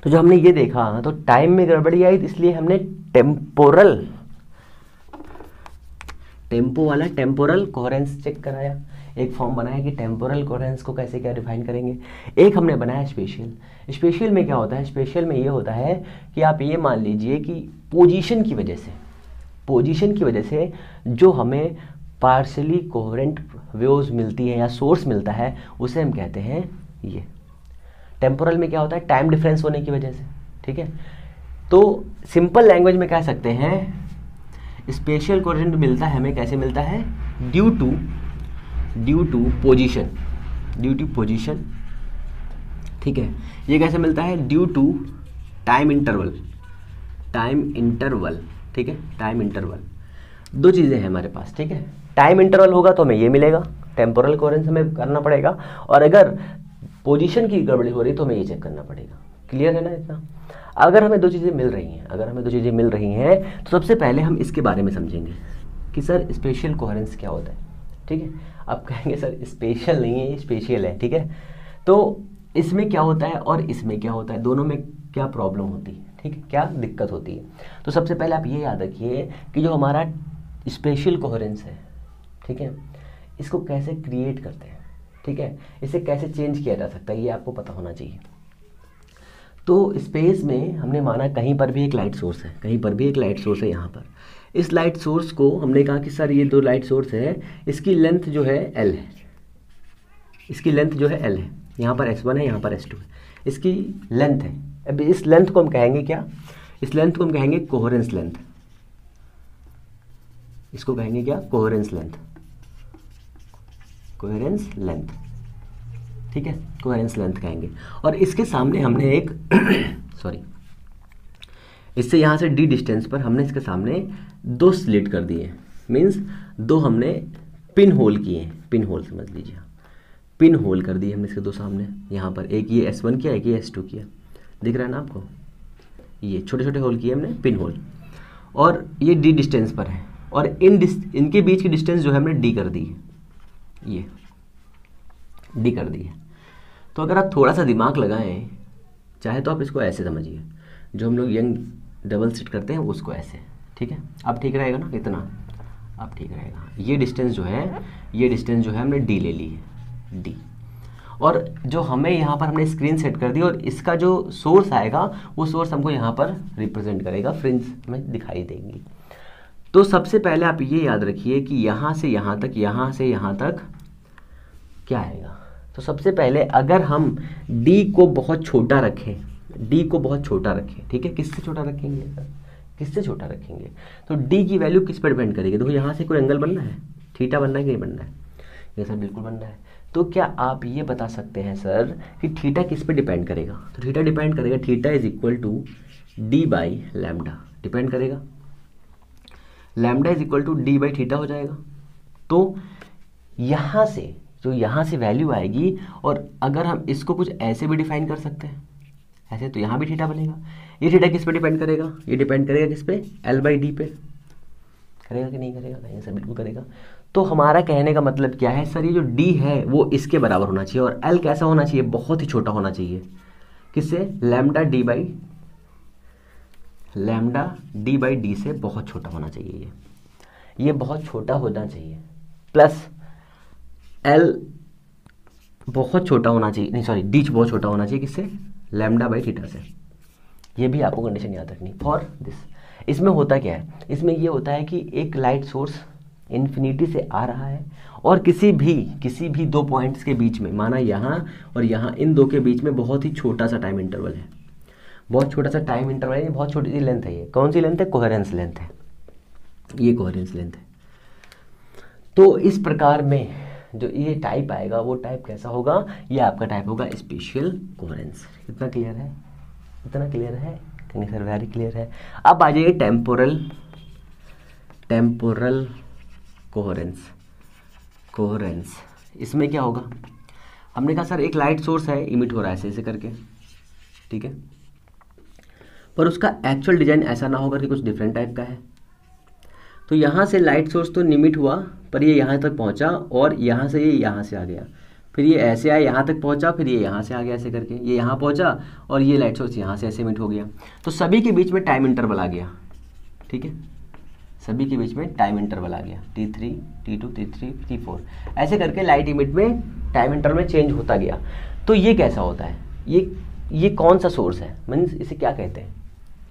तो जो हमने ये देखा तो टाइम में गड़बड़ी आई, इसलिए हमने टेम्पोरल कोहेरेंस चेक कराया, एक फॉर्म बनाया कि टेम्पोरल कोहेरेंस को कैसे क्या डिफाइन करेंगे। एक हमने बनाया स्पेशियल में क्या होता है, स्पेशियल में ये होता है कि आप ये मान लीजिए कि पोजीशन की वजह से जो हमें पार्शियली कोहेरेंट वेव्स मिलती है या सोर्स मिलता है उसे हम कहते हैं ये। टेम्पोरल में क्या होता है, टाइम डिफरेंस होने की वजह से, ठीक है। तो सिंपल लैंग्वेज में कह सकते हैं स्पेशियल कोहेरेंट मिलता है हमें, कैसे मिलता है, ड्यू टू पोजीशन, ठीक है। ये कैसे मिलता है, ड्यू टू टाइम इंटरवल, ठीक है, टाइम इंटरवल। दो चीज़ें हैं हमारे पास, ठीक है। टाइम इंटरवल होगा तो हमें ये मिलेगा, टेम्पोरल कोहेरेंस हमें करना पड़ेगा, और अगर पोजीशन की गड़बड़ी हो रही तो हमें ये चेक करना पड़ेगा। क्लियर है ना इतना। अगर हमें दो चीज़ें मिल रही हैं तो सबसे पहले हम इसके बारे में समझेंगे कि सर स्पेशियल कोहेरेंस क्या होता है, ठीक है। आप कहेंगे सर स्पेशल नहीं है, ये स्पेशियल है, ठीक है। तो इसमें क्या होता है और इसमें क्या होता है, दोनों में क्या प्रॉब्लम होती है, ठीक है, क्या दिक्कत होती है। तो सबसे पहले आप ये याद रखिए कि जो हमारा स्पेशियल कोहेरेंस है, ठीक है, इसको कैसे क्रिएट करते हैं, ठीक है, इसे कैसे चेंज किया जा सकता है, ये आपको पता होना चाहिए। तो स्पेस में हमने माना कहीं पर भी एक लाइट सोर्स है, यहाँ पर इस लाइट सोर्स को हमने कहा कि सर ये दो लाइट सोर्स है, इसकी लेंथ जो है L है, यहाँ पर S1 है, यहाँ पर S2 है, इसकी लेंथ है। अब इस लेंथ को हम कहेंगे क्या, इस लेंथ को हम कहेंगे कोहेरेंस लेंथ, इसको कहेंगे क्या, कोहेरेंस लेंथ, ठीक है, कोहेरेंस लेंथ कहेंगे। और इसके सामने हमने एक इससे यहाँ से d डिस्टेंस पर हमने इसके सामने दो स्लिट कर दिए, मीन्स दो हमने पिन होल किए, पिन होल समझ लीजिए, पिन होल कर दिए हमने इसके दो सामने, यहाँ पर एक ये S1 किया, एक ये S2 किया, दिख रहा है ना आपको, ये छोटे छोटे होल किए हमने, पिन होल, और ये d डिस्टेंस पर है, और इनके बीच की डिस्टेंस जो है हमने d कर दी है, ये d कर दी है। तो अगर आप थोड़ा सा दिमाग लगाएं, चाहे तो आप इसको ऐसे समझिए, जो हम लोग यंग डबल स्लिट करते हैं उसको ऐसे, ठीक है, अब ठीक रहेगा ना इतना, अब ठीक रहेगा। ये डिस्टेंस जो है हमने d ले ली है, d, और जो हमें यहाँ पर हमने स्क्रीन सेट कर दी, और इसका जो सोर्स आएगा वो सोर्स हमको यहाँ पर रिप्रेजेंट करेगा, फ्रिंज में दिखाई देंगी। तो सबसे पहले आप ये याद रखिए कि यहाँ से यहाँ तक क्या आएगा। तो सबसे पहले अगर हम d को बहुत छोटा रखें, ठीक है, किससे छोटा रखेंगे, तो d की वैल्यू किस पर डिपेंड करेगी, देखो यहाँ से कोई एंगल बनना है, थीटा बनना है कि नहीं बनना है, ये सर बिल्कुल बनना है। तो क्या आप ये बता सकते हैं सर कि थीटा किस पे डिपेंड करेगा, तो थीटा डिपेंड करेगा, theta is equal to d by lambda, depend करेगा, lambda is equal to d by theta हो जाएगा। तो यहाँ से वैल्यू आएगी, और अगर हम इसको कुछ ऐसे भी डिफाइन कर सकते हैं, ऐसे, तो यहाँ भी थीटा बनेगा। ये थीटा किस पे डिपेंड करेगा, ये डिपेंड करेगा किस पे, L बाई डी पे, करेगा कि नहीं करेगा, नहीं सर बिल्कुल करेगा। तो हमारा कहने का मतलब क्या है सर, ये जो d है वो इसके बराबर होना चाहिए, और L कैसा होना चाहिए, बहुत ही छोटा होना चाहिए, किससे, लैम्डा डी बाई डी से बहुत छोटा होना चाहिए, ये बहुत छोटा होना चाहिए, प्लस L बहुत छोटा होना चाहिए, नहीं सॉरी, d बहुत छोटा होना चाहिए, किससे, लैम्डा बाई थीटा से। ये भी आपको कंडीशन याद रखनी फॉर दिस। इसमें होता क्या है, इसमें ये होता है कि एक लाइट सोर्स इन्फिनिटी से आ रहा है, और किसी भी दो पॉइंट्स के बीच में, माना यहाँ और यहाँ, इन दो के बीच में बहुत ही छोटा सा टाइम इंटरवल है, बहुत छोटा सा टाइम इंटरवल है, बहुत छोटी सी लेंथ है। ये कौन सी लेंथ है, कोहेरेंस लेंथ है, ये कोहेरेंस लेंथ है। तो इस प्रकार में जो ये टाइप आएगा वो टाइप कैसा होगा, ये आपका टाइप होगा स्पेशियल कोहेरेंस। इतना क्लियर है, इतना क्लियर है, कहेंगे सर वेरी क्लियर है। अब आ जाइए टेम्पोरल कोहेरेंस। इसमें क्या होगा, हमने कहा सर एक लाइट सोर्स है, इमिट हो रहा है ऐसे करके, ठीक है, पर उसका एक्चुअल डिजाइन ऐसा ना होकर कि कुछ डिफरेंट टाइप का है। तो यहाँ से लाइट सोर्स तो निमिट हुआ, पर ये यहाँ तक पहुँचा, और यहाँ से ये यहाँ से आ गया, फिर ये ऐसे आया यहाँ तक पहुँचा, फिर ये यहाँ से आ गया ऐसे करके, ये यहाँ पहुँचा और ये लाइट सोर्स यहाँ से ऐसे इमिट हो गया। तो सभी के बीच में टाइम इंटरवल आ गया, ठीक है, सभी के बीच में टाइम इंटरवल आ गया, T3 T2 T3 T4 ऐसे करके लाइट इमिट में टाइम इंटरवल में चेंज होता गया। तो ये कैसा होता है, ये कौन सा सोर्स है, मीन्स इसे क्या कहते हैं,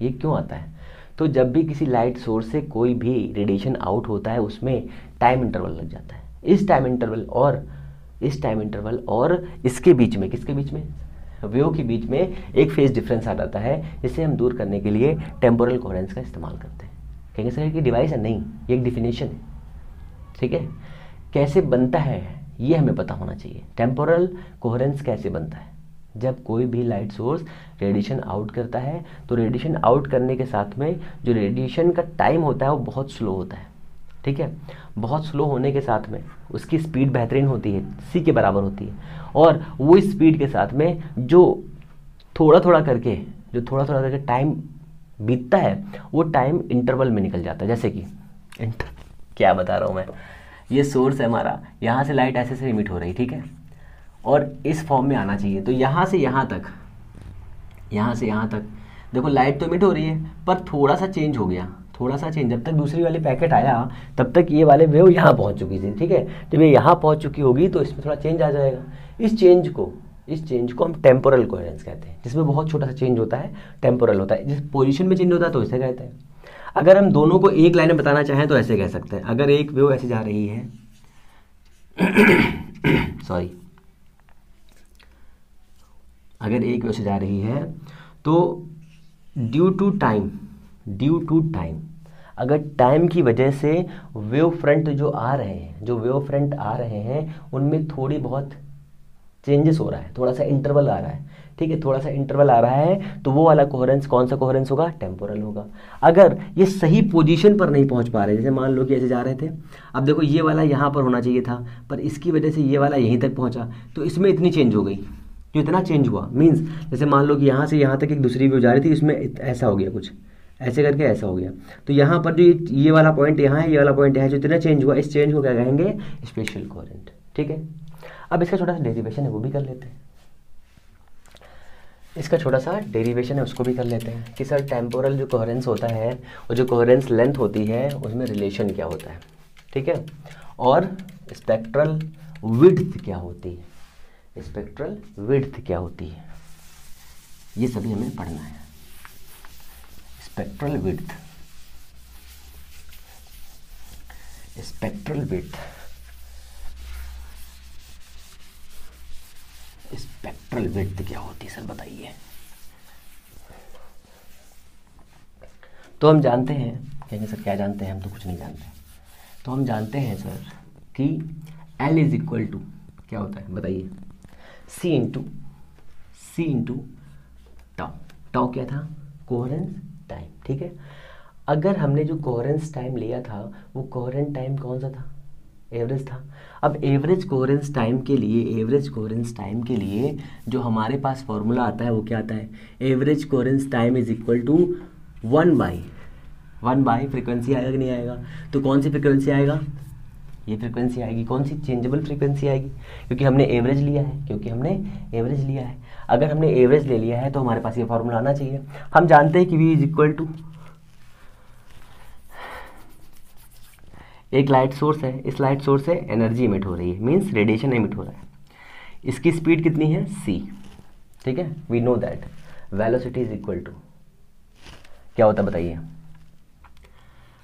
ये क्यों आता है? तो जब भी किसी लाइट सोर्स से कोई भी रेडिएशन आउट होता है उसमें टाइम इंटरवल लग जाता है। इस टाइम इंटरवल और इसके बीच में, किसके बीच में, वेव के बीच में एक फेज डिफरेंस आ जाता है, जिसे हम दूर करने के लिए टेम्पोरल कोहेरेंस का इस्तेमाल करते हैं। कहेंगे सर कि डिवाइस है, नहीं, ये एक डिफिनेशन है, ठीक है। कैसे बनता है ये हमें पता होना चाहिए। टेम्पोरल कोहेरेंस कैसे बनता है, जब कोई भी लाइट सोर्स रेडिएशन आउट करता है तो रेडिएशन आउट करने के साथ में जो रेडिएशन का टाइम होता है वो बहुत स्लो होता है, ठीक है। बहुत स्लो होने के साथ में उसकी स्पीड बेहतरीन होती है, c के बराबर होती है, और वो इस स्पीड के साथ में जो थोड़ा थोड़ा करके टाइम बीतता है वो टाइम इंटरवल में निकल जाता है। जैसे कि क्या बता रहा हूँ मैं, ये सोर्स है हमारा, यहाँ से लाइट ऐसे से इमिट हो रही, ठीक है, और इस फॉर्म में आना चाहिए। तो यहाँ से यहाँ तक देखो लाइट तो इमिट हो रही है पर थोड़ा सा चेंज हो गया, थोड़ा सा चेंज, जब तक दूसरी वाली पैकेट आया तब तक ये वाले वेव यहाँ पहुँच चुकी थी, ठीक है। जब ये यहाँ पहुँच चुकी होगी तो इसमें थोड़ा चेंज आ जाएगा। इस चेंज को हम टेम्पोरल कोहेरेंस कहते हैं, जिसमें बहुत छोटा सा चेंज होता है, टेम्पोरल होता है। जिस पोजीशन में चेंज होता है तो इसे कहते हैं। अगर हम दोनों को एक लाइन में बताना चाहें तो ऐसे कह सकते हैं, अगर एक वेव ऐसे जा रही है सॉरी, अगर एक वेव से जा रही है तो ड्यू टू टाइम, अगर टाइम की वजह से वेव फ्रंट जो वेव फ्रंट आ रहे हैं उनमें थोड़ी बहुत चेंजेस हो रहा है, थोड़ा सा इंटरवल आ रहा है, ठीक है, थोड़ा सा इंटरवल आ रहा है, तो वो वाला कोहेरेंस कौन सा कोहेरेंस होगा, टेम्पोरल होगा। अगर ये सही पोजीशन पर नहीं पहुंच पा रहे, जैसे मान लो कि ऐसे जा रहे थे, अब देखो ये वाला यहाँ पर होना चाहिए था पर इसकी वजह से ये वाला यहीं तक पहुँचा, तो इसमें इतनी चेंज हो गई। जो इतना चेंज हुआ मीन्स जैसे मान लो कि यहाँ से यहाँ तक एक दूसरी वेव जा रही थी, इसमें ऐसा हो गया, कुछ ऐसे करके ऐसा हो गया, तो यहाँ पर जो ये वाला पॉइंट यहाँ है, ये वाला पॉइंट यहाँ है, जो इतना चेंज हुआ, इस चेंज को क्या कहेंगे, स्पेशल कोहेरेंट, ठीक है। अब इसका छोटा सा डेरिवेशन है वो भी कर लेते हैं, उसको भी कर लेते हैं कि सर टेम्पोरल जो कोहेरेंस होता है और जो कोहेरेंस लेंथ होती है उसमें रिलेशन क्या होता है, ठीक है, और स्पेक्ट्रल विड्थ क्या होती है, ये सभी हमें पढ़ना है। स्पेक्ट्रल विड्थ स्पेक्ट्रल विड्थ क्या होती है सर बताइए। तो हम जानते हैं, कहेंगे सर क्या जानते हैं, हम तो कुछ नहीं जानते। तो हम जानते हैं सर कि L इज इक्वल टू क्या होता है बताइए, C इंटू टाउ क्या था, कोहेरेंस टाइम, ठीक है। अगर हमने जो कोहेरेंस टाइम लिया था वो कोहेरेंट टाइम कौन सा था, एवरेज था। अब एवरेज कोहेरेंस टाइम के लिए जो हमारे पास फॉर्मूला आता है वो क्या आता है, average coherence time is equal to 1 by frequency आएगा कि नहीं आएगा। तो कौन सी फ्रीक्वेंसी आएगा, ये फ्रीक्वेंसी आएगी, कौन सी, चेंजेबल फ्रीक्वेंसी आएगी, क्योंकि हमने एवरेज लिया है। अगर हमने एवरेज ले लिया है तो हमारे पास ये फॉर्मूला आना चाहिए। हम जानते हैं कि V इज इक्वल टू, एक लाइट सोर्स है, इस लाइट सोर्स से एनर्जी इमिट हो रही है, मीन्स रेडिएशन इमिट हो रहा है, इसकी स्पीड कितनी है c, ठीक है। We know that velocity is equal to क्या होता है बताइए,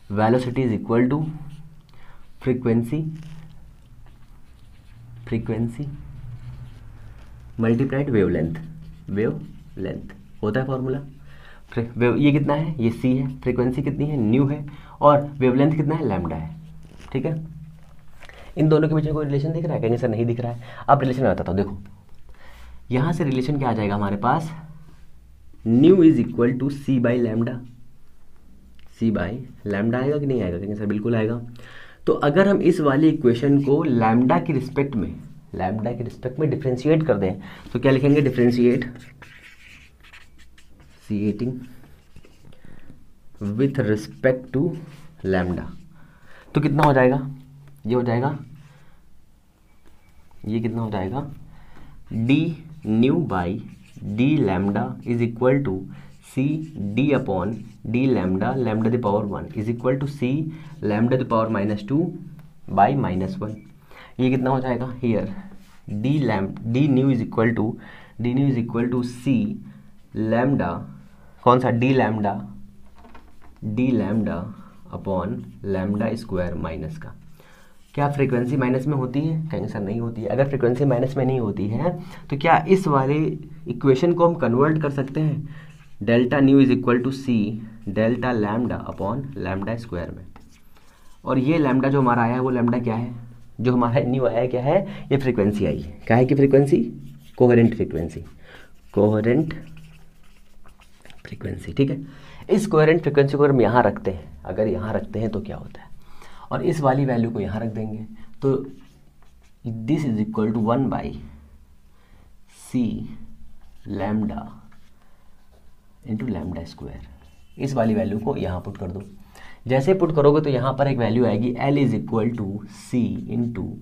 velocity is equal to frequency multiplied wavelength होता है फॉर्मूला। ये कितना है, ये c है, फ्रीक्वेंसी कितनी है, न्यू है, और वेवलेंथ कितना है, लैम्डा है, ठीक है। इन दोनों के बीच में कोई रिलेशन दिख रहा है, कहेंगे सर नहीं दिख रहा है। अब रिलेशन बताता हूँ, देखो यहाँ से रिलेशन क्या आ जाएगा हमारे पास, nu is equal to C by lambda आएगा कि नहीं आएगा, कहेंगे सर बिल्कुल आएगा। तो अगर हम इस वाली इक्वेशन को लैम्डा की रिस्पेक्ट में डिफरेंशिएट कर दें तो क्या लिखेंगे, differentiating with respect to lambda, तो कितना हो जाएगा, ये हो जाएगा ये कितना हो जाएगा, d nu by d lambda is equal to c d upon d lambda lambda the power 1 is equal to c lambda the power -2 by -1। ये कितना हो जाएगा here, d nu is equal to c lambda, कौन सा, d lambda upon lambda square minus का। क्या frequency minus में होती है, कहेंगे सर नहीं होती है। अगर फ्रीक्वेंसी माइनस में नहीं होती है तो क्या इस वाले इक्वेशन को हम कन्वर्ट कर सकते हैं, delta nu is equal to c delta lambda upon lambda square में। और ये लैम्डा जो हमारा आया है वो लैम्डा क्या है, जो हमारा न्यू आया है क्या है, ये फ्रीक्वेंसी आई है। क्या है कि फ्रीक्वेंसी, कोहेरेंट फ्रीक्वेंसी, ठीक है। इस कोहेरेंट फ्रीक्वेंसी को अगर हम यहाँ रखते हैं, तो क्या होता है, और इस वाली वैल्यू को यहाँ रख देंगे तो this is equal to 1 by c lambda into lambda square. इस वाली वैल्यू को यहाँ पुट कर दो। जैसे पुट करोगे तो यहाँ पर एक वैल्यू आएगी L is equal to c into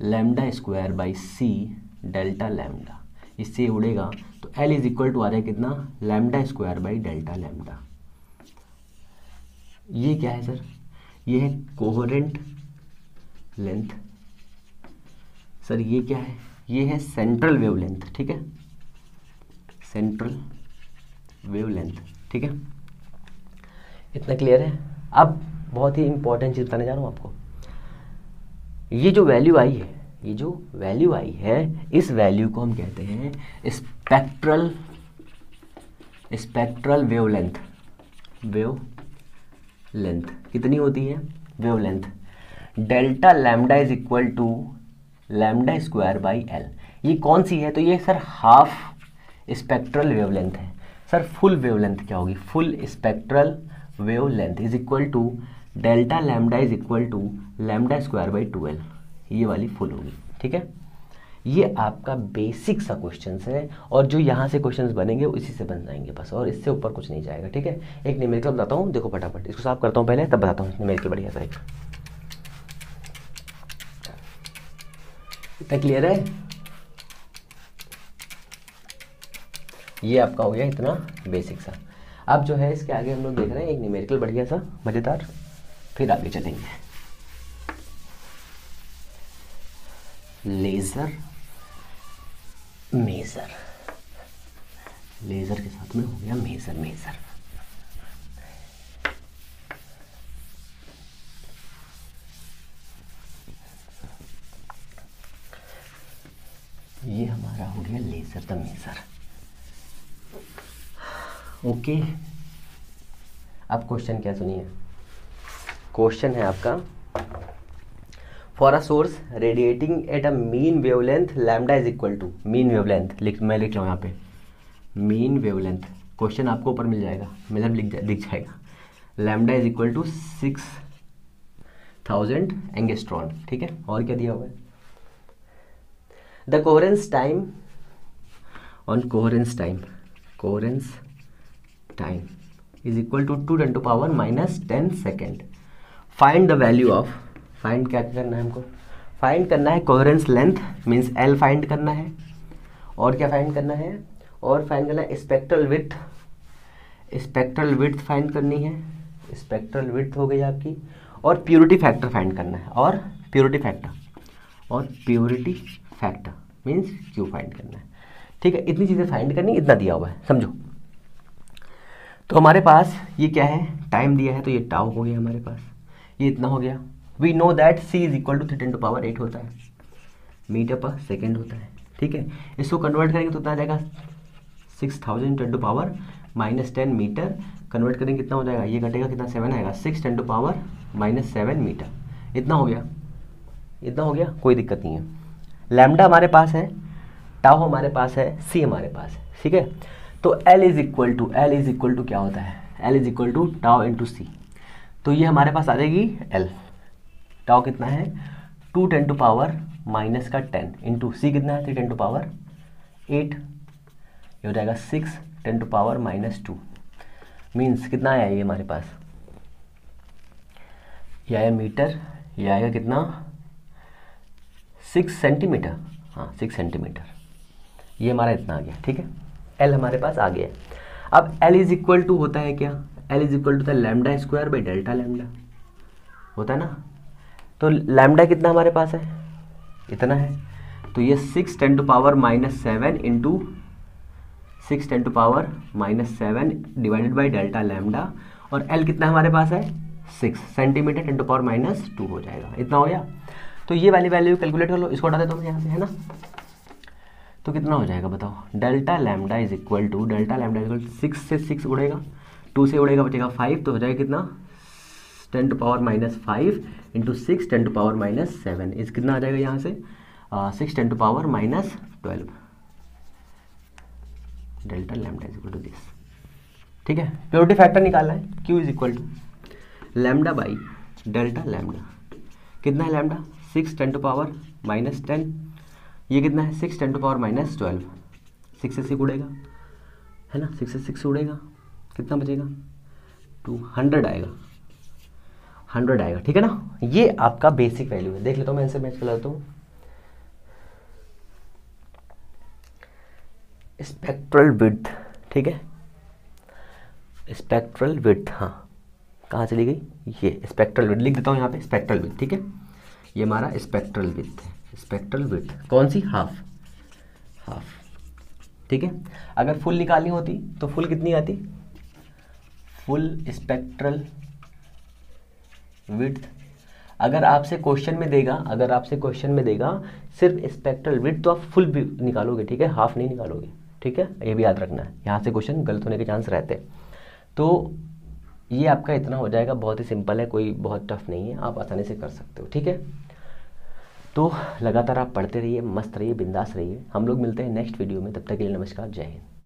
lambda square by c delta lambda. इससे उड़ेगा तो L इज इक्वल टू आ रहा है कितना, lambda square by delta lambda. ये क्या है सर, ये है कोहेरेंट लेंथ। सर ये क्या है, ये है सेंट्रल वेवलेंथ, ठीक है, सेंट्रल वेवलेंथ, ठीक है। इतना क्लियर है। अब बहुत ही इंपॉर्टेंट चीज़ बताने जा रहा हूँ आपको। ये जो वैल्यू आई है, इस वैल्यू को हम कहते हैं स्पेक्ट्रल वेवलेंथ। कितनी होती है wavelength, delta lambda is equal to lambda square by L. ये कौन सी है, तो ये सर हाफ स्पेक्ट्रल वेवलेंथ है। सर फुल वेवलेंथ क्या होगी, full spectral wavelength is equal to delta lambda is equal to lambda square by 2l। ये वाली फुल होगी, ठीक है। ये आपका बेसिक सा क्वेश्चन है, और जो यहाँ से क्वेश्चंस बनेंगे इसी से बन जाएंगे बस, और इससे ऊपर कुछ नहीं जाएगा, ठीक है। एक न्यूमेरिकल बताता हूँ, देखो फटाफट इसको साफ करता हूँ पहले, तब बताता हूँ न्यूमेरिकल बढ़िया सा। इतना क्लियर है, ये आपका हो गया इतना बेसिक सा। अब जो है इसके आगे हम लोग देख रहे हैं एक न्यूमेरिकल बढ़िया सा मजेदार, फिर आगे चलेंगे। लेजर के साथ में हो गया मेजर। ये हमारा हो गया लेजर द मेजर, ओके। अब क्वेश्चन क्या सुनिए, क्वेश्चन है आपका, for a source radiating at a mean wavelength lambda is equal to, mean wavelength मैं लिख रहा हूँ यहाँ पे, मीन वेवलेंथ। क्वेश्चन आपको ऊपर मिल जाएगा, मतलब दिख जाएगा, lambda is equal to 6000 angstrom, ठीक है। और क्या दिया हुआ है, the coherence time is equal to 2 × 10 second. Find the value of, find क्या करना है हमको, फाइंड करना है coherence length means L find करना है, और क्या फाइंड करना है, और फाइंड करना है स्पेक्ट्रल विड्थ फाइंड करनी है, स्पेक्ट्रल विड्थ हो गई आपकी, और प्योरिटी फैक्टर फाइंड करना है, और purity factor means Q find करना है, ठीक है। इतनी चीज़ें फाइंड करनी, इतना दिया हुआ है, समझो। तो हमारे पास ये क्या है, टाइम दिया है, तो ये टाउ हो गया हमारे पास, ये इतना हो गया। We know that C is equal to 3 × 8 होता है, मीटर पर सेकेंड होता है, ठीक है। इसको कन्वर्ट करेंगे तो कितना आ जाएगा, 6000 × 10 मीटर। कन्वर्ट करेंगे कितना हो जाएगा, ये घटेगा कितना, 7 आएगा, 6 × 7 मीटर। इतना हो गया, कोई दिक्कत नहीं है। लैम्डा हमारे पास है, टाउ हमारे पास है, C हमारे पास है, ठीक है। तो L इज इक्वल टू क्या होता है, L is equal to tau into C। तो ये हमारे पास आ जाएगी L, टाउ कितना है 2 × 10 इंटू C कितना है 3 × 8, ये हो जाएगा 6 × 2 मीन्स कितना आया ये हमारे पास, ये आया मीटर, ये आएगा कितना 6 सेंटीमीटर, हाँ 6 सेंटीमीटर, ये हमारा इतना आ गया, ठीक है। एल हमारे पास आ गया। अब एल इज इक्वल टू होता है क्या, एल इज इक्वल टू होता है lambda square by delta lambda, होता है ना। तो लैम्डा कितना हमारे पास है, इतना है, तो ये 6 × 10⁻⁷ into 6 × 10⁻⁷ divided by delta lambda, और एल कितना हमारे पास है 6 सेंटीमीटर 10⁻⁻² हो जाएगा, इतना हो गया। तो ये वाली वैल्यू कैलकुलेट कर लो, इसको हटा देता हूँ यहाँ से, है ना। तो कितना हो जाएगा बताओ, delta lambda is equal to 6 से 6 उड़ेगा, 2 से उड़ेगा बचेगा 5, तो हो जाएगा कितना 10⁻⁵ इंटू 6 10⁻⁷, इस कितना आ जाएगा यहाँ से 6 10⁻⁻12, delta lambda is equal to this, ठीक है। प्योरिटी फैक्टर निकालना है, Q is equal to lambda by delta lambda, कितना है लैम्डा 6 10⁻⁻10, ये कितना है 6 10⁻⁻12, 6 से 6 उड़ेगा, है ना, 6 से 6 उड़ेगा, कितना बचेगा 200 आएगा, 100 आएगा, ठीक है ना। ये आपका बेसिक वैल्यू है, देख लेता हूँ मैं इनसे मैच कर लेता हूँ। स्पेक्ट्रल विड्थ, ठीक है, स्पेक्ट्रल विड्थ, हाँ कहाँ चली गई, ये स्पेक्ट्रल विड्थ लिख देता हूँ यहाँ पे, स्पेक्ट्रल विड्थ, ठीक है, ये हमारा स्पेक्ट्रल विड्थ है, स्पेक्ट्रल विड्थ कौन सी, हाफ, ठीक है। अगर फुल निकालनी होती तो फुल कितनी आती, फुल स्पेक्ट्रल विड्थ, अगर आपसे क्वेश्चन में देगा सिर्फ स्पेक्ट्रल विड्थ, तो आप फुल भी निकालोगे, ठीक है, हाफ नहीं निकालोगे, ठीक है, ये भी याद रखना है, यहाँ से क्वेश्चन गलत होने के चांस रहते हैं। तो ये आपका इतना हो जाएगा, बहुत ही सिंपल है, कोई बहुत टफ नहीं है, आप आसानी से कर सकते हो, ठीक है। तो लगातार आप पढ़ते रहिए, मस्त रहिए, बिंदास रहिए, हम लोग मिलते हैं नेक्स्ट वीडियो में, तब तक के लिए नमस्कार, जय हिंद।